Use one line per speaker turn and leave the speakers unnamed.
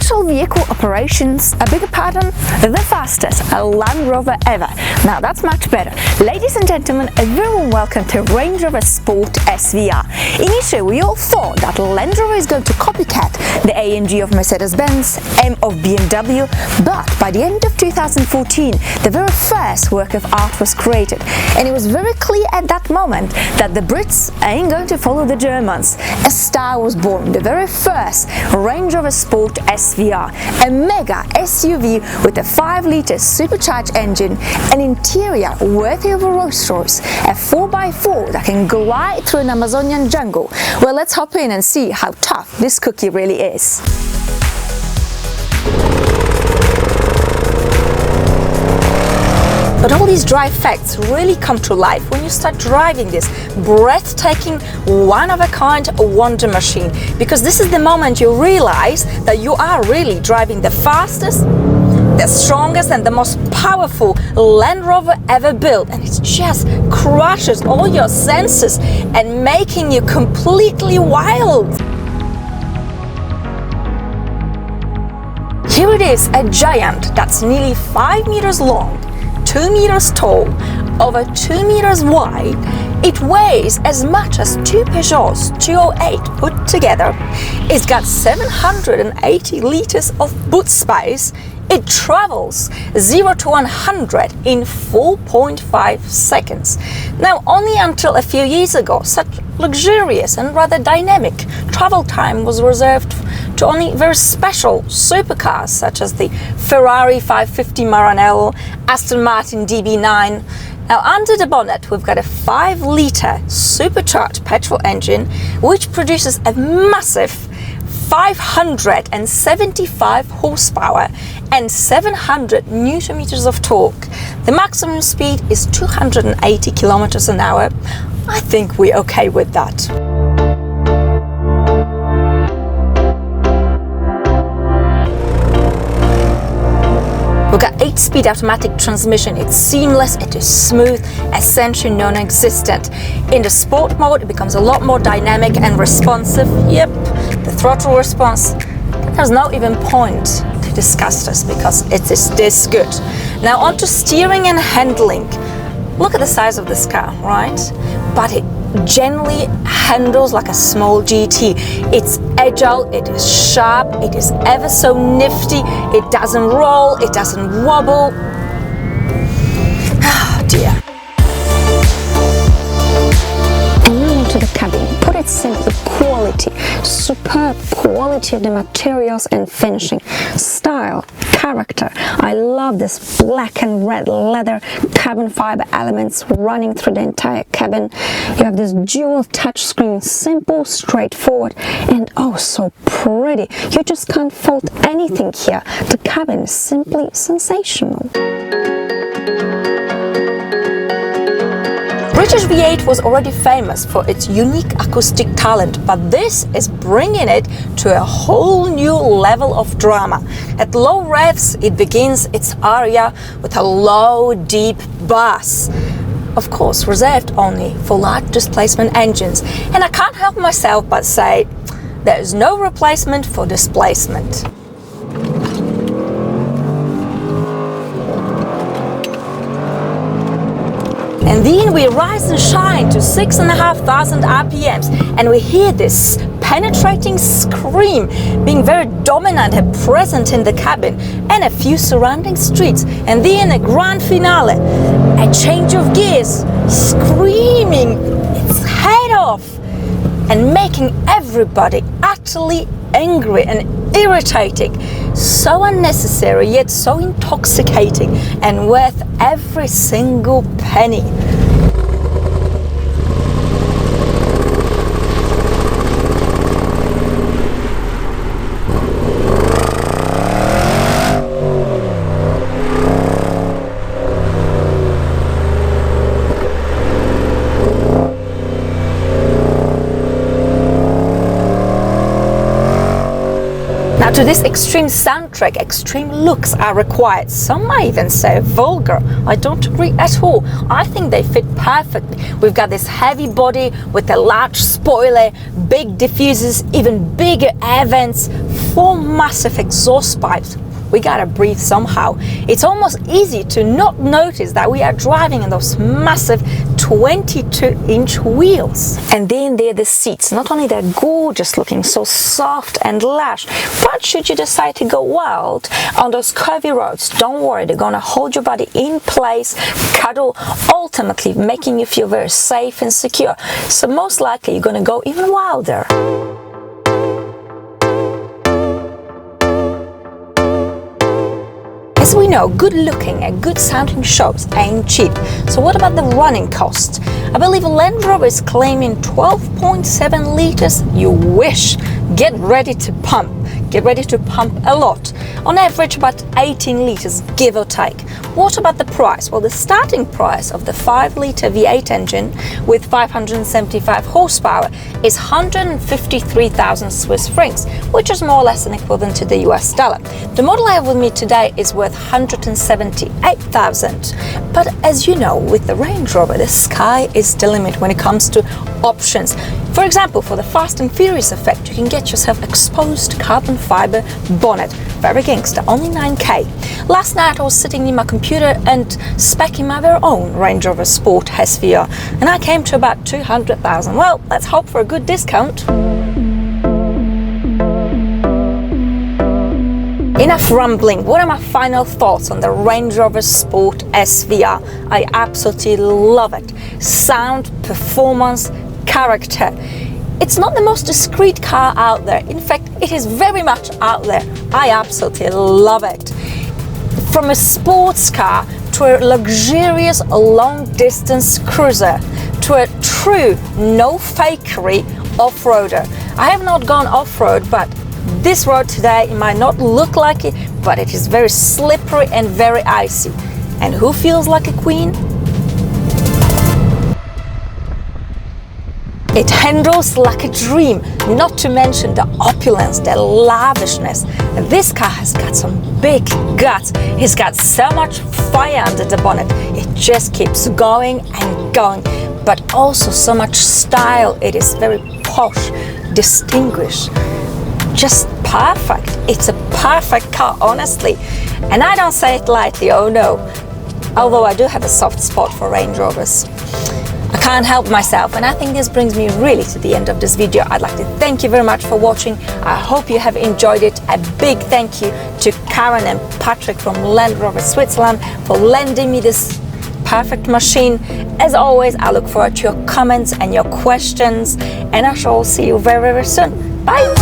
special vehicle operations, a bigger pattern, the fastest Land Rover ever. Now that's much better. Ladies and gentlemen, a very warm welcome to Range Rover Sport SVR. Initially, we all thought that Land Rover is going to copycat the AMG of Mercedes-Benz, M of BMW, but by the end of 2014, the very first work of art was created, and it was very clear at that moment that the Brits ain't going to follow the Germans. A star was born, the very first Range Rover Sport SVR, a mega SUV with a 5-litre supercharged engine, an interior worthy of a Rolls-Royce, a 4x4 that can glide through an Amazonian jungle. Well, let's hop in and see how tough this cookie really is. But all these drive facts really come to life when you start driving this breathtaking, one-of-a-kind wonder machine. Because this is the moment you realize that you are really driving the fastest, the strongest and the most powerful Land Rover ever built. And it just crushes all your senses and making you completely wild. Here it is, a giant that's nearly 5 meters long, 2 meters tall, over 2 meters wide. It weighs as much as 2 Peugeots 208 put together. It's got 780 liters of boot space. It travels 0 to 100 in 4.5 seconds. Now, only until a few years ago, such luxurious and rather dynamic travel time was reserved to only very special supercars such as the Ferrari 550 Maranello, Aston Martin DB9. Now, under the bonnet, we've got a 5-litre supercharged petrol engine which produces a massive 575 horsepower and 700 newton meters of torque. The maximum speed is 280 kilometers an hour. I think we're okay with that. We've got 8-speed automatic transmission. It's seamless, it is smooth, essentially non-existent. In the sport mode, it becomes a lot more dynamic and responsive. Yep, the throttle response, there's no even point to discuss this because it is this good. Now onto steering and handling. Look at the size of this car, right? But it generally handles like a small GT. It's agile, it is sharp, it is ever so nifty, it doesn't roll, it doesn't wobble. Oh dear. And now into the cabin. Put it simply, quality. Superb quality of the materials and finishing. Style, character. I love this black and red leather carbon fiber elements running through the entire cabin. You have this dual touchscreen, simple, straightforward, and oh so pretty. You just can't fault anything here. The cabin is simply sensational. British V8 was already famous for its unique acoustic talent, but this is bringing it to a whole new level of drama. At low revs, it begins its aria with a low, deep bass. Of course, reserved only for large displacement engines. And I can't help myself but say, there is no replacement for displacement. And then we rise and shine to 6,500 RPMs, and we hear this penetrating scream being very dominant and present in the cabin and a few surrounding streets. And then a grand finale, a change of gears, screaming its head off and making everybody utterly angry and irritating. So unnecessary, yet so intoxicating and worth every single penny. Now, to this extreme soundtrack, extreme looks are required. Some might even say vulgar. I don't agree at all. I think they fit perfectly. We've got this heavy body with a large spoiler, big diffusers, even bigger air vents, 4 massive exhaust pipes. We gotta breathe somehow. It's almost easy to not notice that we are driving in those massive 22-inch wheels. And then there are the seats. Not only they're gorgeous looking, so soft and lush, but should you decide to go wild on those curvy roads, don't worry, they're gonna hold your body in place, cuddle, ultimately making you feel very safe and secure. So most likely you're gonna go even wilder. As we know, good looking and good sounding shows ain't cheap. So what about the running costs? I believe Land Rover is claiming 12.7 liters. You wish. Get ready to pump. Get ready to pump a lot. On average about 18 liters, give or take. What about the price? Well, the starting price of the 5-liter V8 engine with 575 horsepower is 153,000 Swiss francs, which is more or less an equivalent to the US dollar. The model I have with me today is worth 178,000. But as you know, with the Range Rover, the sky is the limit when it comes to options. For example, for the Fast and Furious effect, you can get yourself exposed carbon fiber bonnet. Very gangster, only 9K. Last night I was sitting in my computer and speccing my very own Range Rover Sport SVR, and I came to about 200,000. Well, let's hope for a good discount. Enough rambling. What are my final thoughts on the Range Rover Sport SVR? I absolutely love it. Sound, performance, character. It's not the most discreet car out there. In fact, it is very much out there. I absolutely love it. From a sports car to a luxurious long-distance cruiser to a true no-fakery off-roader. I have not gone off-road, but this road today, it might not look like it, but it is very slippery and very icy. And who feels like a queen? It handles like a dream, not to mention the opulence, the lavishness. And this car has got some big guts. It's got so much fire under the bonnet. It just keeps going and going, but also so much style. It is very posh, distinguished. Just perfect. It's a perfect car, honestly. And I don't say it lightly, oh no. Although I do have a soft spot for Range Rovers. I can't help myself, and I think this brings me really to the end of this video. I'd like to thank you very much for watching. I hope you have enjoyed it. A big thank you to Karen and Patrick from Land Rover Switzerland for lending me this perfect machine. As always, I look forward to your comments and your questions, and I shall see you very, very soon. Bye!